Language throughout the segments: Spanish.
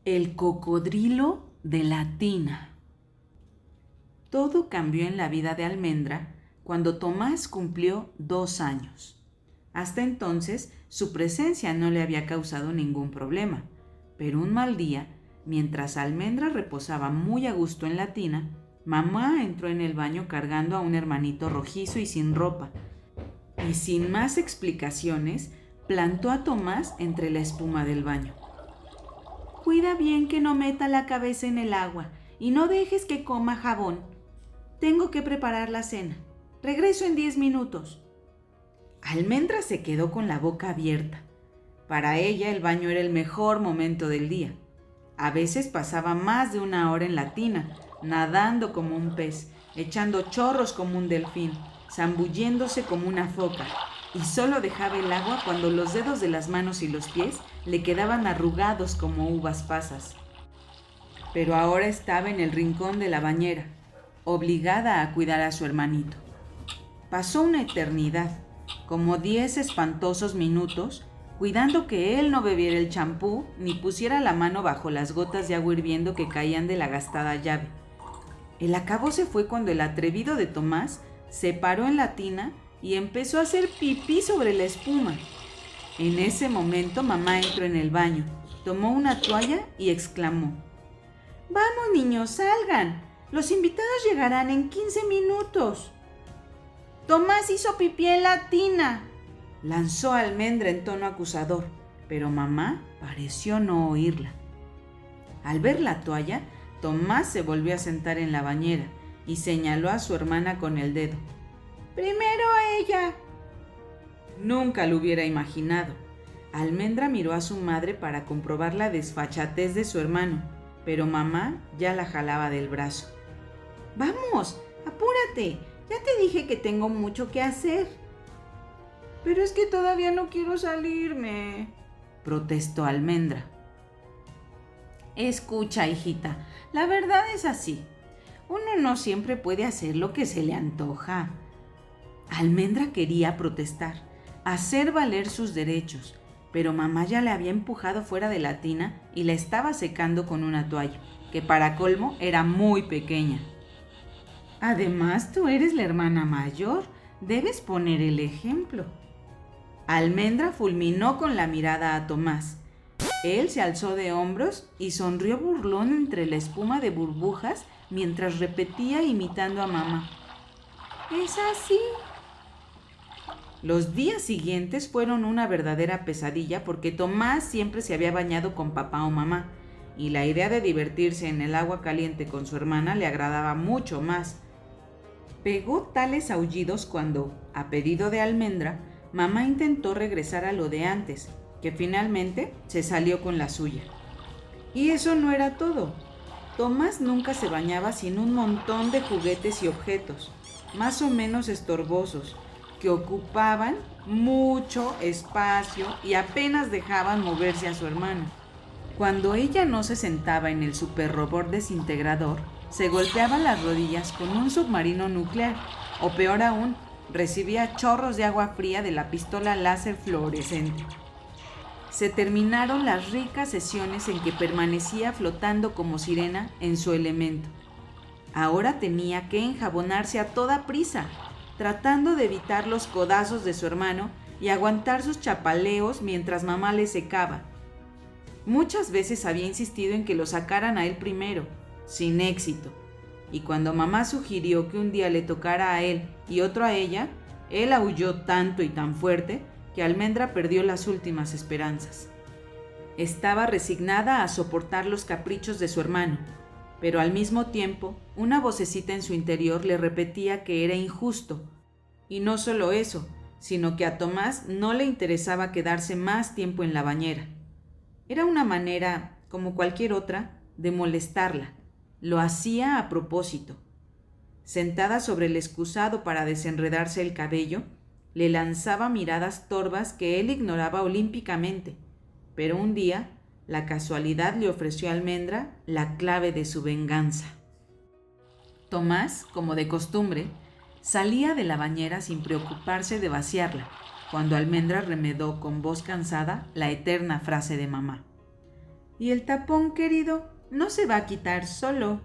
El cocodrilo de la tina. Todo cambió en la vida de Almendra cuando Tomás cumplió 2 años. Hasta entonces, su presencia no le había causado ningún problema, pero un mal día, mientras Almendra reposaba muy a gusto en la tina, mamá entró en el baño cargando a un hermanito rojizo y sin ropa, y sin más explicaciones, plantó a Tomás entre la espuma del baño. Cuida bien que no meta la cabeza en el agua y no dejes que coma jabón. Tengo que preparar la cena. Regreso en 10 minutos. Almendra se quedó con la boca abierta. Para ella el baño era el mejor momento del día. A veces pasaba más de 1 hora en la tina, nadando como un pez, echando chorros como un delfín, zambulléndose como una foca, y solo dejaba el agua cuando los dedos de las manos y los pies le quedaban arrugados como uvas pasas. Pero ahora estaba en el rincón de la bañera, obligada a cuidar a su hermanito. Pasó una eternidad, como 10 espantosos minutos, cuidando que él no bebiera el champú ni pusiera la mano bajo las gotas de agua hirviendo que caían de la gastada llave. El acabose fue cuando el atrevido de Tomás se paró en la tina y empezó a hacer pipí sobre la espuma. En ese momento mamá entró en el baño, tomó una toalla y exclamó: «Vamos, niños, salgan. Los invitados llegarán en 15 minutos». «Tomás hizo pipí en la tina», lanzó Almendra en tono acusador, pero mamá pareció no oírla. Al ver la toalla, Tomás se volvió a sentar en la bañera y señaló a su hermana con el dedo. «Primero ella». Nunca lo hubiera imaginado. Almendra miró a su madre para comprobar la desfachatez de su hermano, pero mamá ya la jalaba del brazo. «Vamos, apúrate, ya te dije que tengo mucho que hacer». «Pero es que todavía no quiero salirme», protestó Almendra. «Escucha, hijita, la verdad es así. Uno no siempre puede hacer lo que se le antoja». Almendra quería protestar, hacer valer sus derechos, pero mamá ya le había empujado fuera de la tina y la estaba secando con una toalla, que para colmo era muy pequeña. «Además, tú eres la hermana mayor, debes poner el ejemplo». Almendra fulminó con la mirada a Tomás. Él se alzó de hombros y sonrió burlón entre la espuma de burbujas mientras repetía imitando a mamá: «Es así». Los días siguientes fueron una verdadera pesadilla porque Tomás siempre se había bañado con papá o mamá, y la idea de divertirse en el agua caliente con su hermana le agradaba mucho más. Pegó tales aullidos cuando, a pedido de Almendra, mamá intentó regresar a lo de antes, que finalmente se salió con la suya. Y eso no era todo. Tomás nunca se bañaba sin un montón de juguetes y objetos, más o menos estorbosos, que ocupaban mucho espacio y apenas dejaban moverse a su hermano. Cuando ella no se sentaba en el superrobot desintegrador, se golpeaba las rodillas con un submarino nuclear, o peor aún, recibía chorros de agua fría de la pistola láser fluorescente. Se terminaron las ricas sesiones en que permanecía flotando como sirena en su elemento. Ahora tenía que enjabonarse a toda prisa, tratando de evitar los codazos de su hermano y aguantar sus chapaleos mientras mamá le secaba. Muchas veces había insistido en que lo sacaran a él primero, sin éxito, y cuando mamá sugirió que un día le tocara a él y otro a ella, él aulló tanto y tan fuerte que Almendra perdió las últimas esperanzas. Estaba resignada a soportar los caprichos de su hermano, pero al mismo tiempo, una vocecita en su interior le repetía que era injusto. Y no solo eso, sino que a Tomás no le interesaba quedarse más tiempo en la bañera. Era una manera, como cualquier otra, de molestarla. Lo hacía a propósito. Sentada sobre el excusado para desenredarse el cabello, le lanzaba miradas torvas que él ignoraba olímpicamente. Pero un día, la casualidad le ofreció a Almendra la clave de su venganza. Tomás, como de costumbre, salía de la bañera sin preocuparse de vaciarla, cuando Almendra remedó con voz cansada la eterna frase de mamá: Y el tapón, querido, no se va a quitar solo.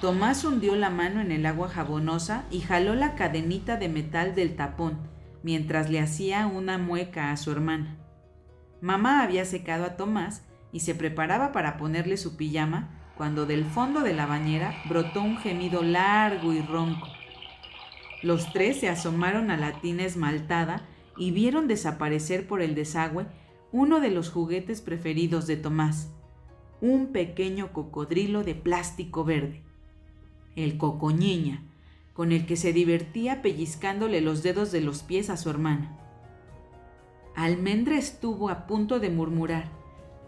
Tomás hundió la mano en el agua jabonosa y jaló la cadenita de metal del tapón, mientras le hacía una mueca a su hermana. Mamá había secado a Tomás y se preparaba para ponerle su pijama cuando del fondo de la bañera brotó un gemido largo y ronco. Los tres se asomaron a la tina esmaltada y vieron desaparecer por el desagüe uno de los juguetes preferidos de Tomás, un pequeño cocodrilo de plástico verde, el Cocoñiña, con el que se divertía pellizcándole los dedos de los pies a su hermana. Almendra estuvo a punto de murmurar,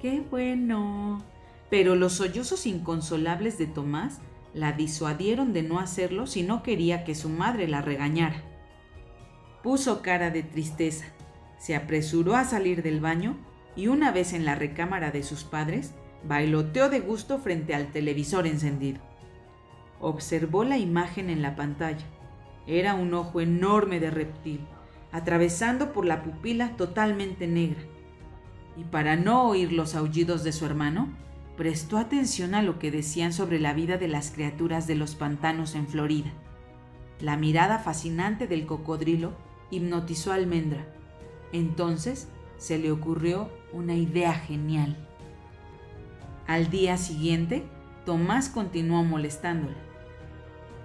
¡qué bueno!, pero los sollozos inconsolables de Tomás la disuadieron de no hacerlo si no quería que su madre la regañara. Puso cara de tristeza, se apresuró a salir del baño y una vez en la recámara de sus padres, bailoteó de gusto frente al televisor encendido. Observó la imagen en la pantalla. Era un ojo enorme de reptil, atravesando por la pupila totalmente negra. Y para no oír los aullidos de su hermano, prestó atención a lo que decían sobre la vida de las criaturas de los pantanos en Florida. La mirada fascinante del cocodrilo hipnotizó a Almendra. Entonces se le ocurrió una idea genial. Al día siguiente, Tomás continuó molestándola.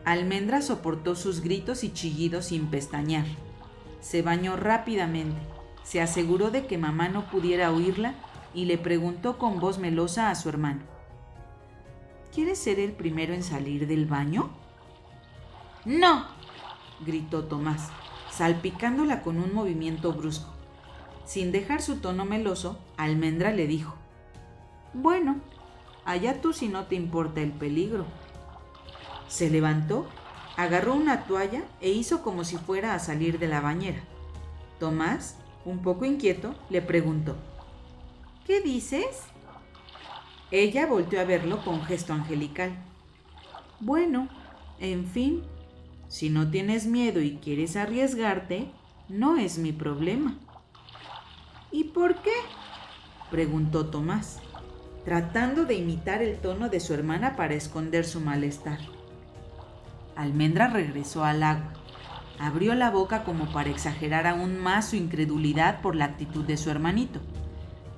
Almendra soportó sus gritos y chillidos sin pestañear. Se bañó rápidamente, se aseguró de que mamá no pudiera oírla y le preguntó con voz melosa a su hermano, ¿quieres ser el primero en salir del baño? ¡No!, gritó Tomás, salpicándola con un movimiento brusco. Sin dejar su tono meloso, Almendra le dijo, bueno, allá tú si no te importa el peligro. Se levantó, agarró una toalla e hizo como si fuera a salir de la bañera. Tomás, un poco inquieto, le preguntó, ¿qué dices? Ella volteó a verlo con gesto angelical. Bueno, en fin, si no tienes miedo y quieres arriesgarte, no es mi problema. ¿Y por qué?, preguntó Tomás, tratando de imitar el tono de su hermana para esconder su malestar. Almendra regresó al agua. Abrió la boca como para exagerar aún más su incredulidad por la actitud de su hermanito.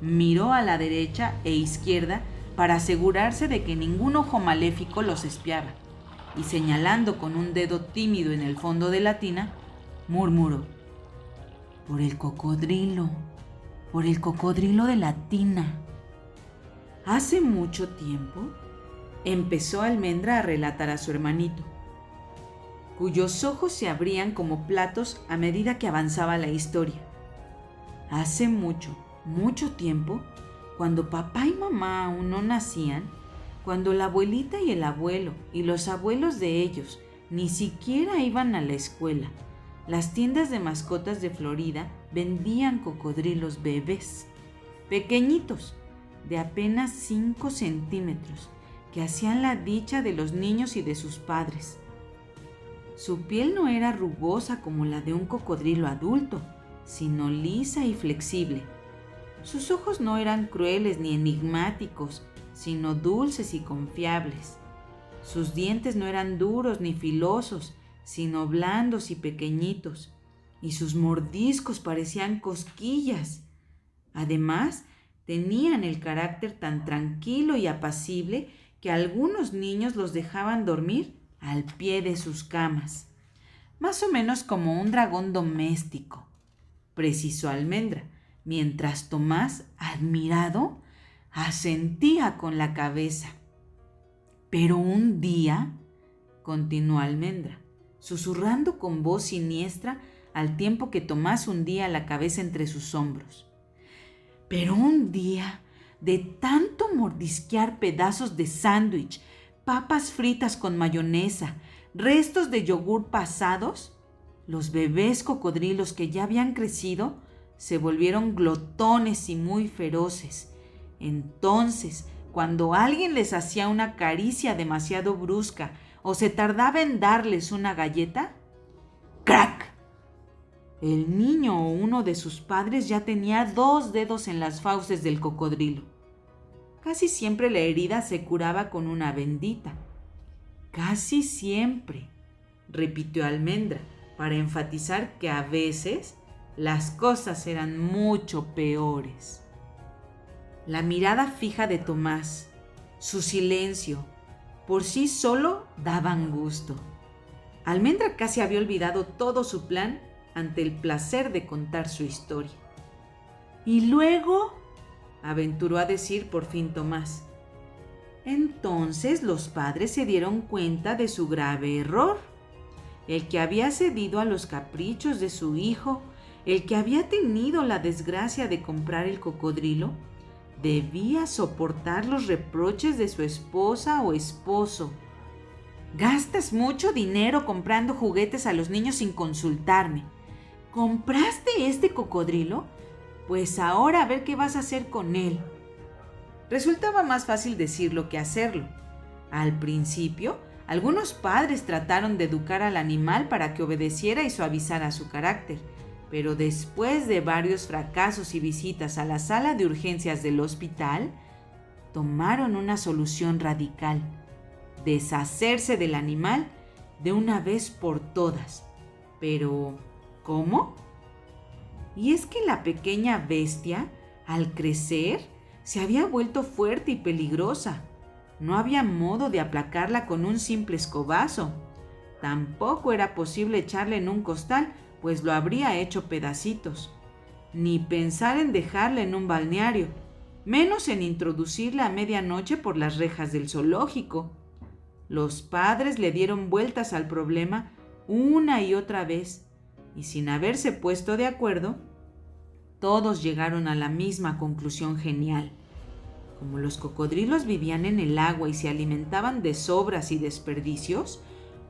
Miró a la derecha e izquierda para asegurarse de que ningún ojo maléfico los espiaba, y señalando con un dedo tímido en el fondo de la tina, murmuró, por el cocodrilo de la tina. Hace mucho tiempo, empezó Almendra a relatar a su hermanito, cuyos ojos se abrían como platos a medida que avanzaba la historia. Hace mucho, mucho tiempo, cuando papá y mamá aún no nacían, cuando la abuelita y el abuelo y los abuelos de ellos ni siquiera iban a la escuela, las tiendas de mascotas de Florida vendían cocodrilos bebés, pequeñitos, de apenas 5 centímetros, que hacían la dicha de los niños y de sus padres. Su piel no era rugosa como la de un cocodrilo adulto, sino lisa y flexible. Sus ojos no eran crueles ni enigmáticos, sino dulces y confiables. Sus dientes no eran duros ni filosos, sino blandos y pequeñitos, y sus mordiscos parecían cosquillas. Además, tenían el carácter tan tranquilo y apacible que algunos niños los dejaban dormir al pie de sus camas, más o menos como un dragón doméstico, precisó Almendra, mientras Tomás, admirado, asentía con la cabeza. Pero un día, continuó Almendra, susurrando con voz siniestra al tiempo que Tomás hundía la cabeza entre sus hombros. Pero un día, de tanto mordisquear pedazos de sándwich, papas fritas con mayonesa, restos de yogur pasados, los bebés cocodrilos que ya habían crecido se volvieron glotones y muy feroces. Entonces, cuando alguien les hacía una caricia demasiado brusca o se tardaba en darles una galleta, ¡crac! El niño o uno de sus padres ya tenía 2 dedos en las fauces del cocodrilo. Casi siempre la herida se curaba con una bendita. Casi siempre, repitió Almendra, para enfatizar que a veces las cosas eran mucho peores. La mirada fija de Tomás, su silencio, por sí solo daban gusto. Almendra casi había olvidado todo su plan ante el placer de contar su historia. Y luego, aventuró a decir por fin Tomás. Entonces los padres se dieron cuenta de su grave error, el que había cedido a los caprichos de su hijo, el que había tenido la desgracia de comprar el cocodrilo, debía soportar los reproches de su esposa o esposo. Gastas mucho dinero comprando juguetes a los niños sin consultarme. ¿Compraste este cocodrilo? Pues ahora a ver qué vas a hacer con él. Resultaba más fácil decirlo que hacerlo. Al principio, algunos padres trataron de educar al animal para que obedeciera y suavizara su carácter, pero después de varios fracasos y visitas a la sala de urgencias del hospital, tomaron una solución radical: deshacerse del animal de una vez por todas. Pero, ¿cómo? Y es que la pequeña bestia, al crecer, se había vuelto fuerte y peligrosa. No había modo de aplacarla con un simple escobazo. Tampoco era posible echarla en un costal, pues lo habría hecho pedacitos. Ni pensar en dejarla en un balneario, menos en introducirla a medianoche por las rejas del zoológico. Los padres le dieron vueltas al problema una y otra vez, y sin haberse puesto de acuerdo, todos llegaron a la misma conclusión genial. Como los cocodrilos vivían en el agua y se alimentaban de sobras y desperdicios,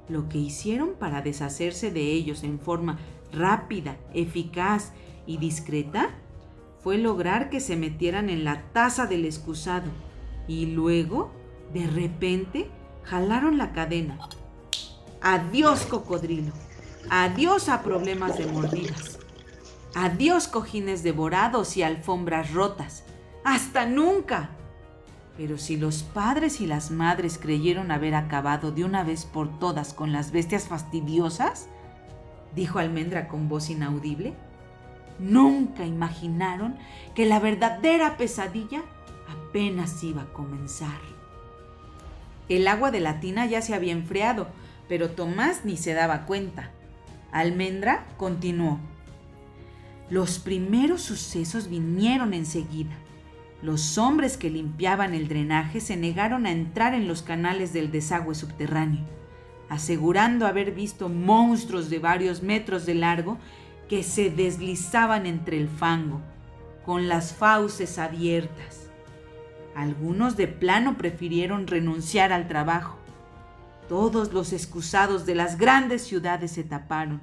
lo que hicieron para deshacerse de ellos en forma rápida, eficaz y discreta fue lograr que se metieran en la taza del excusado y luego, de repente, jalaron la cadena. Adiós, cocodrilo. Adiós a problemas de mordidas. Adiós, cojines devorados y alfombras rotas. ¡Hasta nunca! Pero si los padres y las madres creyeron haber acabado de una vez por todas con las bestias fastidiosas, dijo Almendra con voz inaudible, nunca imaginaron que la verdadera pesadilla apenas iba a comenzar. El agua de la tina ya se había enfriado, pero Tomás ni se daba cuenta. Almendra continuó. Los primeros sucesos vinieron enseguida. Los hombres que limpiaban el drenaje se negaron a entrar en los canales del desagüe subterráneo, asegurando haber visto monstruos de varios metros de largo que se deslizaban entre el fango, con las fauces abiertas. Algunos de plano prefirieron renunciar al trabajo. Todos los excusados de las grandes ciudades se taparon.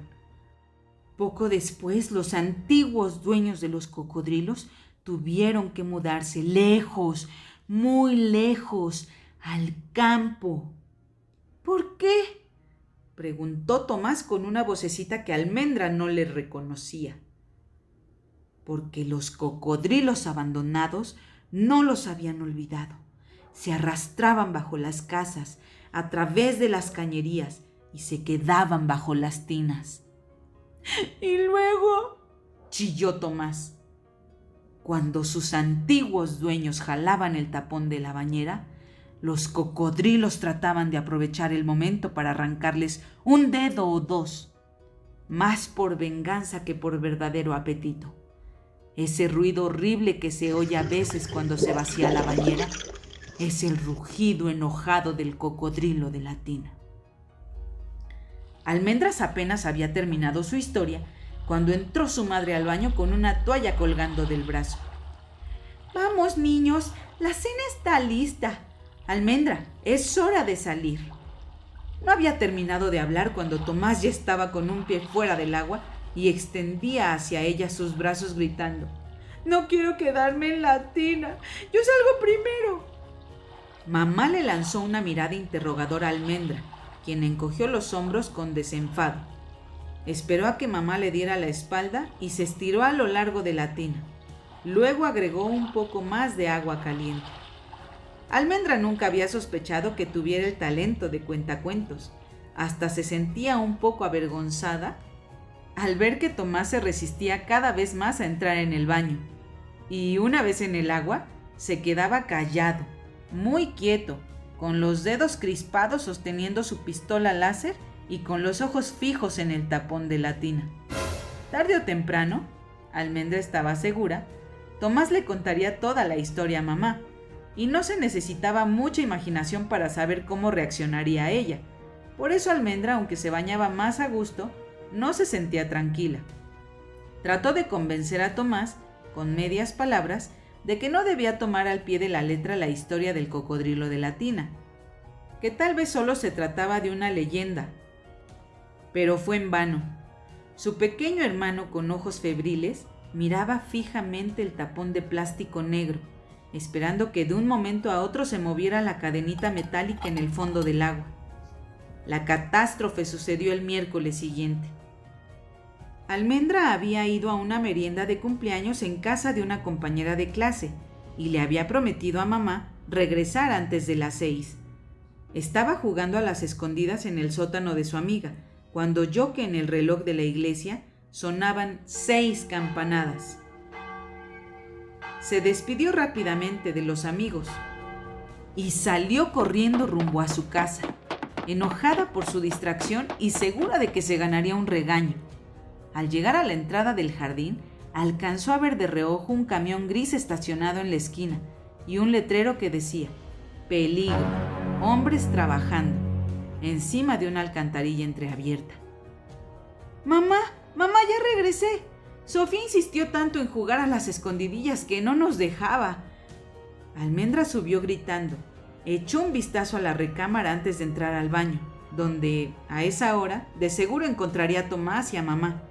Poco después, los antiguos dueños de los cocodrilos tuvieron que mudarse lejos, muy lejos, al campo. ¿Por qué?, preguntó Tomás con una vocecita que Almendra no le reconocía. Porque los cocodrilos abandonados no los habían olvidado. Se arrastraban bajo las casas, a través de las cañerías, y se quedaban bajo las tinas. Y luego, chilló Tomás. Cuando sus antiguos dueños jalaban el tapón de la bañera, los cocodrilos trataban de aprovechar el momento para arrancarles un dedo o dos, más por venganza que por verdadero apetito. Ese ruido horrible que se oye a veces cuando se vacía la bañera es el rugido enojado del cocodrilo de la tina. Almendras apenas había terminado su historia cuando entró su madre al baño con una toalla colgando del brazo. «Vamos, niños, la cena está lista. Almendra, es hora de salir». No había terminado de hablar cuando Tomás ya estaba con un pie fuera del agua y extendía hacia ella sus brazos gritando: «No quiero quedarme en la tina. Yo salgo primero». Mamá le lanzó una mirada interrogadora a Almendra, quien encogió los hombros con desenfado. Esperó a que mamá le diera la espalda y se estiró a lo largo de la tina. Luego agregó un poco más de agua caliente. Almendra nunca había sospechado que tuviera el talento de cuentacuentos. Hasta se sentía un poco avergonzada al ver que Tomás se resistía cada vez más a entrar en el baño. Y una vez en el agua, se quedaba callado, muy quieto, con los dedos crispados sosteniendo su pistola láser y con los ojos fijos en el tapón de la tina. Tarde o temprano, Almendra estaba segura, Tomás le contaría toda la historia a mamá, y no se necesitaba mucha imaginación para saber cómo reaccionaría ella. Por eso Almendra, aunque se bañaba más a gusto, no se sentía tranquila. Trató de convencer a Tomás, con medias palabras, de que no debía tomar al pie de la letra la historia del cocodrilo de la tina, que tal vez solo se trataba de una leyenda. Pero fue en vano. Su pequeño hermano, con ojos febriles, miraba fijamente el tapón de plástico negro, esperando que de un momento a otro se moviera la cadenita metálica en el fondo del agua. La catástrofe sucedió el miércoles siguiente. Almendra había ido a una merienda de cumpleaños en casa de una compañera de clase y le había prometido a mamá regresar antes de las 6. Estaba jugando a las escondidas en el sótano de su amiga, cuando oyó que en el reloj de la iglesia sonaban 6 campanadas. Se despidió rápidamente de los amigos y salió corriendo rumbo a su casa, enojada por su distracción y segura de que se ganaría un regaño. Al llegar a la entrada del jardín, alcanzó a ver de reojo un camión gris estacionado en la esquina y un letrero que decía: «Peligro, hombres trabajando», encima de una alcantarilla entreabierta. «Mamá, mamá, ya regresé. Sofía insistió tanto en jugar a las escondidillas que no nos dejaba». Almendra subió gritando. Echó un vistazo a la recámara antes de entrar al baño, donde, a esa hora, de seguro encontraría a Tomás y a mamá.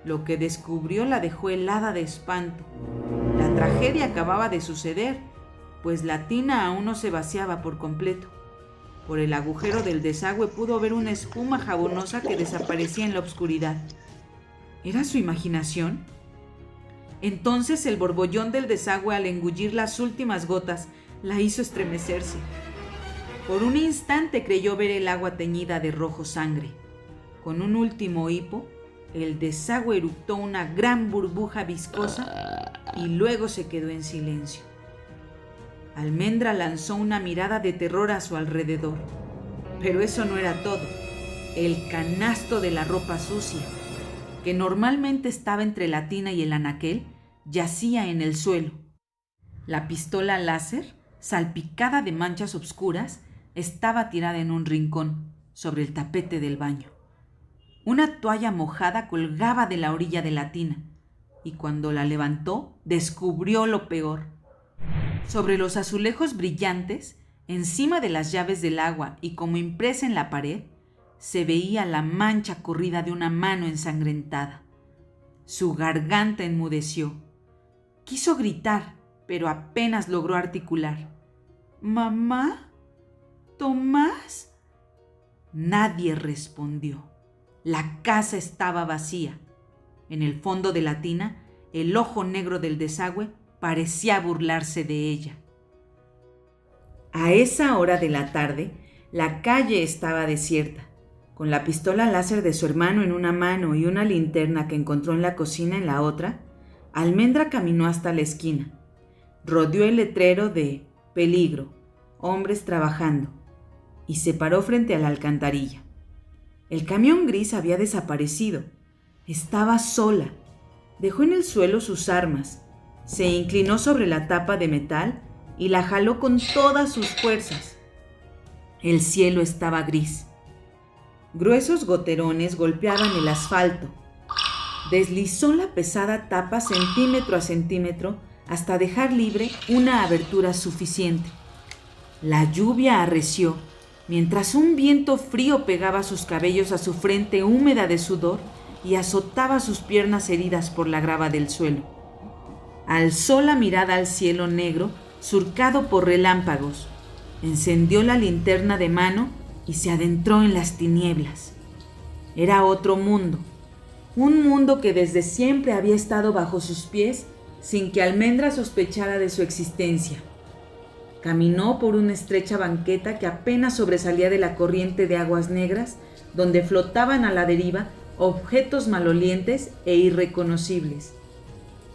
Lo que descubrió la dejó helada de espanto. La tragedia acababa de suceder, pues la tina aún no se vaciaba por completo. Por el agujero del desagüe pudo ver una espuma jabonosa que desaparecía en la oscuridad. ¿Era su imaginación? Entonces el borbollón del desagüe, al engullir las últimas gotas, la hizo estremecerse. Por un instante creyó ver el agua teñida de rojo sangre. Con un último hipo, el desagüe eructó una gran burbuja viscosa y luego se quedó en silencio. Almendra lanzó una mirada de terror a su alrededor. Pero eso no era todo. El canasto de la ropa sucia, que normalmente estaba entre la tina y el anaquel, yacía en el suelo. La pistola láser, salpicada de manchas oscuras, estaba tirada en un rincón, sobre el tapete del baño. Una toalla mojada colgaba de la orilla de la tina, y cuando la levantó, descubrió lo peor. Sobre los azulejos brillantes, encima de las llaves del agua y como impresa en la pared, se veía la mancha corrida de una mano ensangrentada. Su garganta enmudeció. Quiso gritar, pero apenas logró articular. «¿Mamá? ¿Tomás?» Nadie respondió. La casa estaba vacía. En el fondo de la tina, el ojo negro del desagüe parecía burlarse de ella. A esa hora de la tarde, la calle estaba desierta. Con la pistola láser de su hermano en una mano y una linterna que encontró en la cocina en la otra, Almendra caminó hasta la esquina. Rodeó el letrero de «Peligro, hombres trabajando» y se paró frente a la alcantarilla. El camión gris había desaparecido. Estaba sola. Dejó en el suelo sus armas, se inclinó sobre la tapa de metal y la jaló con todas sus fuerzas. El cielo estaba gris. Gruesos goterones golpeaban el asfalto. Deslizó la pesada tapa centímetro a centímetro hasta dejar libre una abertura suficiente. La lluvia arreció, mientras un viento frío pegaba sus cabellos a su frente húmeda de sudor y azotaba sus piernas heridas por la grava del suelo. Alzó la mirada al cielo negro, surcado por relámpagos. Encendió la linterna de mano y se adentró en las tinieblas. Era otro mundo, un mundo que desde siempre había estado bajo sus pies sin que Almendra sospechara de su existencia. Caminó por una estrecha banqueta que apenas sobresalía de la corriente de aguas negras, donde flotaban a la deriva objetos malolientes e irreconocibles.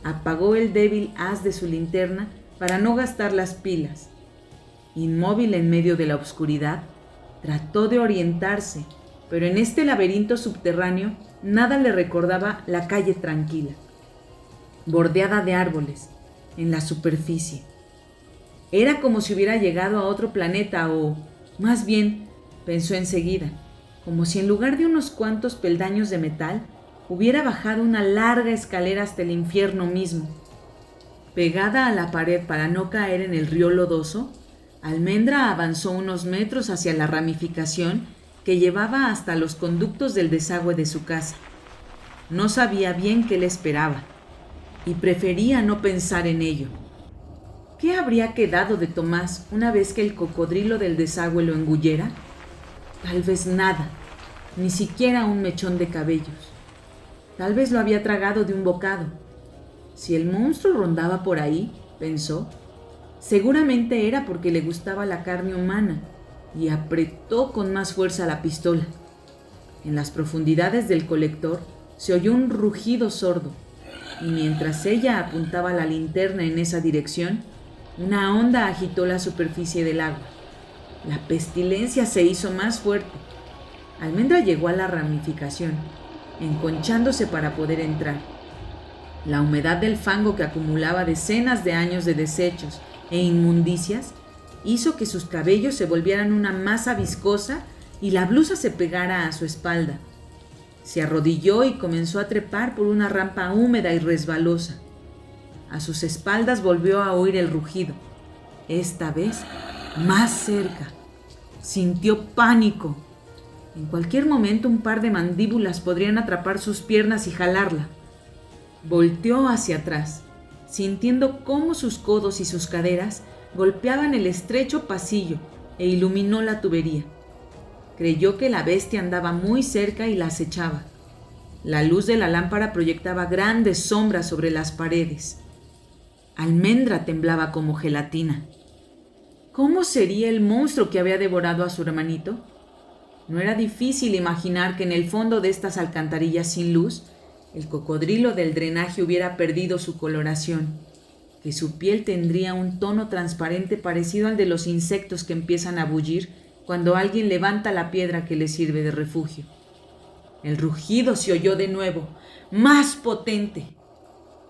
Apagó el débil haz de su linterna para no gastar las pilas. Inmóvil en medio de la oscuridad, trató de orientarse, pero en este laberinto subterráneo nada le recordaba la calle tranquila, bordeada de árboles, en la superficie. Era como si hubiera llegado a otro planeta o, más bien, pensó enseguida, como si en lugar de unos cuantos peldaños de metal, hubiera bajado una larga escalera hasta el infierno mismo. Pegada a la pared para no caer en el río lodoso, Almendra avanzó unos metros hacia la ramificación que llevaba hasta los conductos del desagüe de su casa. No sabía bien qué le esperaba y prefería no pensar en ello. ¿Qué habría quedado de Tomás una vez que el cocodrilo del desagüe lo engullera? Tal vez nada, ni siquiera un mechón de cabellos. Tal vez lo había tragado de un bocado. Si el monstruo rondaba por ahí, pensó, seguramente era porque le gustaba la carne humana, y apretó con más fuerza la pistola. En las profundidades del colector se oyó un rugido sordo, y mientras ella apuntaba la linterna en esa dirección, una onda agitó la superficie del agua. La pestilencia se hizo más fuerte. Almendra llegó a la ramificación, enconchándose para poder entrar. La humedad del fango que acumulaba decenas de años de desechos e inmundicias hizo que sus cabellos se volvieran una masa viscosa y la blusa se pegara a su espalda. Se arrodilló y comenzó a trepar por una rampa húmeda y resbalosa. A sus espaldas volvió a oír el rugido, esta vez más cerca. Sintió pánico. En cualquier momento un par de mandíbulas podrían atrapar sus piernas y jalarla. Volteó hacia atrás, sintiendo cómo sus codos y sus caderas golpeaban el estrecho pasillo e iluminó la tubería. Creyó que la bestia andaba muy cerca y la acechaba. La luz de la lámpara proyectaba grandes sombras sobre las paredes. Almendra temblaba como gelatina. ¿Cómo sería el monstruo que había devorado a su hermanito? No era difícil imaginar que en el fondo de estas alcantarillas sin luz, el cocodrilo del drenaje hubiera perdido su coloración, que su piel tendría un tono transparente parecido al de los insectos que empiezan a bullir cuando alguien levanta la piedra que les sirve de refugio. El rugido se oyó de nuevo, más potente.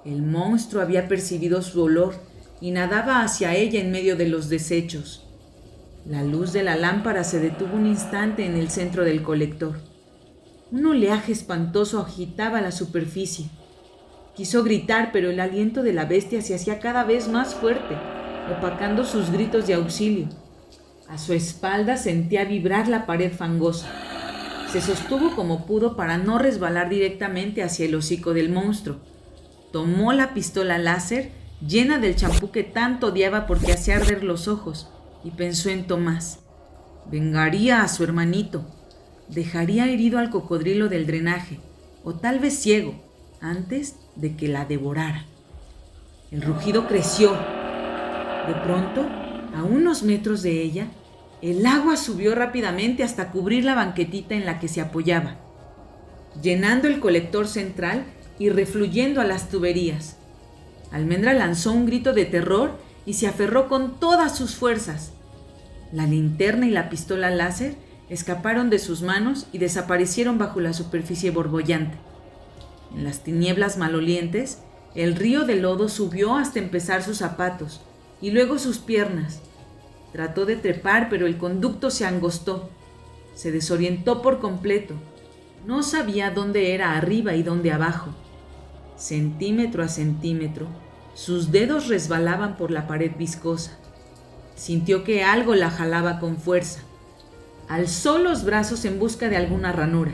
El monstruo había percibido su olor y nadaba hacia ella en medio de los desechos. La luz de la lámpara se detuvo un instante en el centro del colector. Un oleaje espantoso agitaba la superficie. Quiso gritar, pero el aliento de la bestia se hacía cada vez más fuerte, opacando sus gritos de auxilio. A su espalda sentía vibrar la pared fangosa. Se sostuvo como pudo para no resbalar directamente hacia el hocico del monstruo. Tomó la pistola láser, llena del champú que tanto odiaba porque hacía arder los ojos, y pensó en Tomás. Vengaría a su hermanito. Dejaría herido al cocodrilo del drenaje, o tal vez ciego, antes de que la devorara. El rugido creció. De pronto, a unos metros de ella, el agua subió rápidamente hasta cubrir la banquetita en la que se apoyaba, llenando el colector central y refluyendo a las tuberías. Almendra lanzó un grito de terror y se aferró con todas sus fuerzas. La linterna y la pistola láser escaparon de sus manos y desaparecieron bajo la superficie borbollante. En las tinieblas malolientes, el río de lodo subió hasta empezar sus zapatos y luego sus piernas. Trató de trepar, pero el conducto se angostó. Se desorientó por completo. No sabía dónde era arriba y dónde abajo. Centímetro a centímetro, sus dedos resbalaban por la pared viscosa. Sintió que algo la jalaba con fuerza. Alzó los brazos en busca de alguna ranura.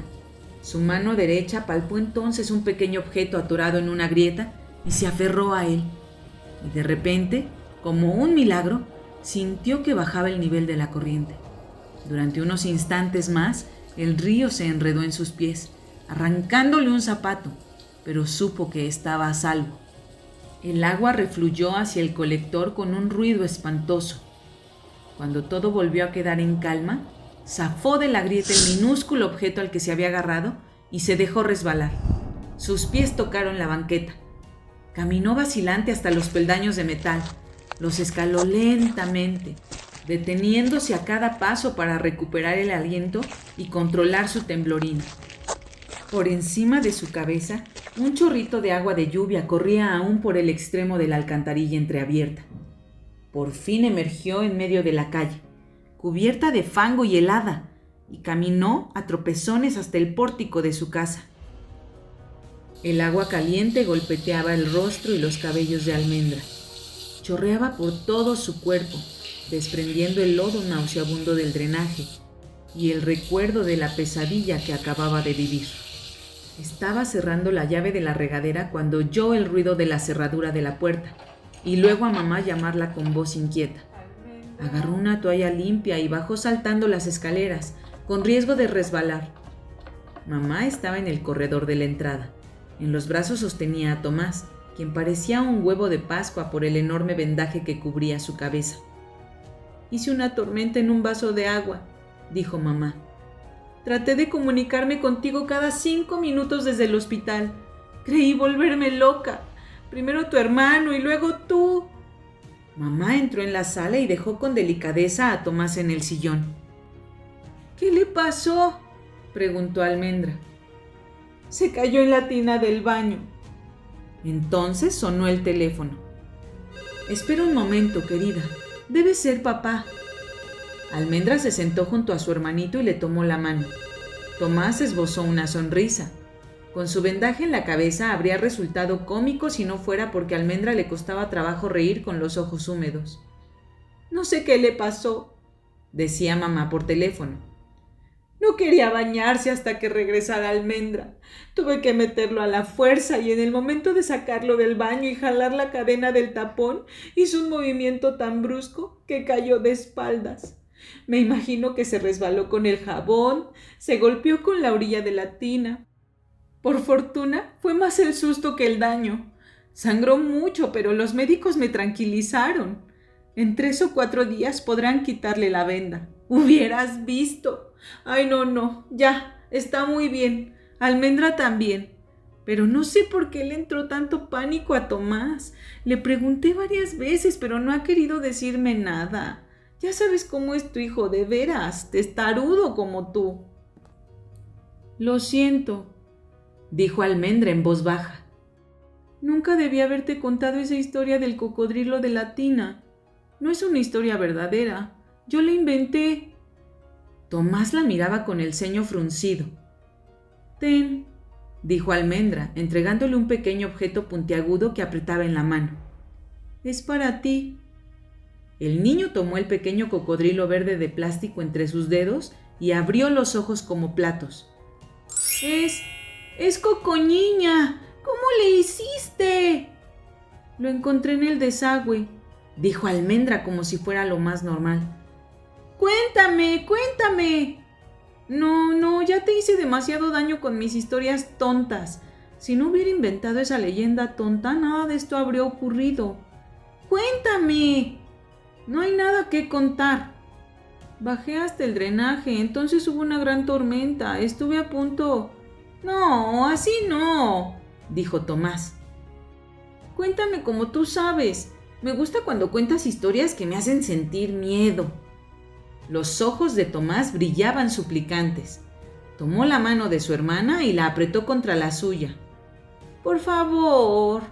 Su mano derecha palpó entonces un pequeño objeto atorado en una grieta y se aferró a él. Y de repente, como un milagro, sintió que bajaba el nivel de la corriente. Durante unos instantes más, el río se enredó en sus pies, arrancándole un zapato, pero supo que estaba a salvo. El agua refluyó hacia el colector con un ruido espantoso. Cuando todo volvió a quedar en calma, zafó de la grieta el minúsculo objeto al que se había agarrado y se dejó resbalar. Sus pies tocaron la banqueta. Caminó vacilante hasta los peldaños de metal. Los escaló lentamente, deteniéndose a cada paso para recuperar el aliento y controlar su temblorina. Por encima de su cabeza, un chorrito de agua de lluvia corría aún por el extremo de la alcantarilla entreabierta. Por fin emergió en medio de la calle, cubierta de fango y helada, y caminó a tropezones hasta el pórtico de su casa. El agua caliente golpeteaba el rostro y los cabellos de Almendra. Chorreaba por todo su cuerpo, desprendiendo el lodo nauseabundo del drenaje y el recuerdo de la pesadilla que acababa de vivir. Estaba cerrando la llave de la regadera cuando oyó el ruido de la cerradura de la puerta y luego a mamá llamarla con voz inquieta. Agarró una toalla limpia y bajó saltando las escaleras, con riesgo de resbalar. Mamá estaba en el corredor de la entrada. En los brazos sostenía a Tomás, quien parecía un huevo de Pascua por el enorme vendaje que cubría su cabeza. «Hice una tormenta en un vaso de agua», dijo mamá. «Traté de comunicarme contigo cada 5 minutos desde el hospital. Creí volverme loca. Primero tu hermano y luego tú». Mamá entró en la sala y dejó con delicadeza a Tomás en el sillón. «¿Qué le pasó?», preguntó Almendra. «Se cayó en la tina del baño». Entonces sonó el teléfono. «Espera un momento, querida. Debe ser papá». Almendra se sentó junto a su hermanito y le tomó la mano. Tomás esbozó una sonrisa. Con su vendaje en la cabeza habría resultado cómico si no fuera porque a Almendra le costaba trabajo reír con los ojos húmedos. «No sé qué le pasó», decía mamá por teléfono. «No quería bañarse hasta que regresara Almendra. Tuve que meterlo a la fuerza y en el momento de sacarlo del baño y jalar la cadena del tapón, hizo un movimiento tan brusco que cayó de espaldas. Me imagino que se resbaló con el jabón, se golpeó con la orilla de la tina. Por fortuna, fue más el susto que el daño. Sangró mucho, pero los médicos me tranquilizaron. En 3 o 4 días podrán quitarle la venda. Hubieras visto. Ay, no, ya, está muy bien. Almendra también. Pero no sé por qué le entró tanto pánico a Tomás. Le pregunté varias veces, pero no ha querido decirme nada. Ya sabes cómo es tu hijo, de veras, testarudo como tú». «Lo siento», dijo Almendra en voz baja. «Nunca debí haberte contado esa historia del cocodrilo de la tina. No es una historia verdadera. Yo la inventé». Tomás la miraba con el ceño fruncido. «Ten», dijo Almendra, entregándole un pequeño objeto puntiagudo que apretaba en la mano. «Es para ti». El niño tomó el pequeño cocodrilo verde de plástico entre sus dedos y abrió los ojos como platos. ¡Es Cocoñiña! ¿Cómo le hiciste?» «Lo encontré en el desagüe», dijo Almendra como si fuera lo más normal. Cuéntame. No, ya te hice demasiado daño con mis historias tontas. Si no hubiera inventado esa leyenda tonta, nada de esto habría ocurrido. Cuéntame. No hay nada que contar. Bajé hasta el drenaje, entonces hubo una gran tormenta. Estuve a punto... No, así no, dijo Tomás. Cuéntame como tú sabes. Me gusta cuando cuentas historias que me hacen sentir miedo. Los ojos de Tomás brillaban suplicantes. Tomó la mano de su hermana y la apretó contra la suya. «Por favor»,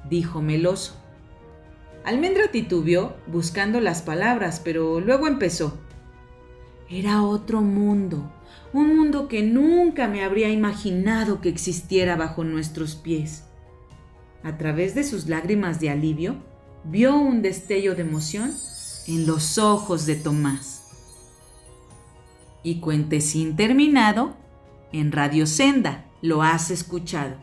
dijo meloso. Almendra titubeó buscando las palabras, pero luego empezó. «Era otro mundo, un mundo que nunca me habría imaginado que existiera bajo nuestros pies». A través de sus lágrimas de alivio, vio un destello de emoción en los ojos de Tomás. Y Cuentecín terminado, en Radio Senda lo has escuchado.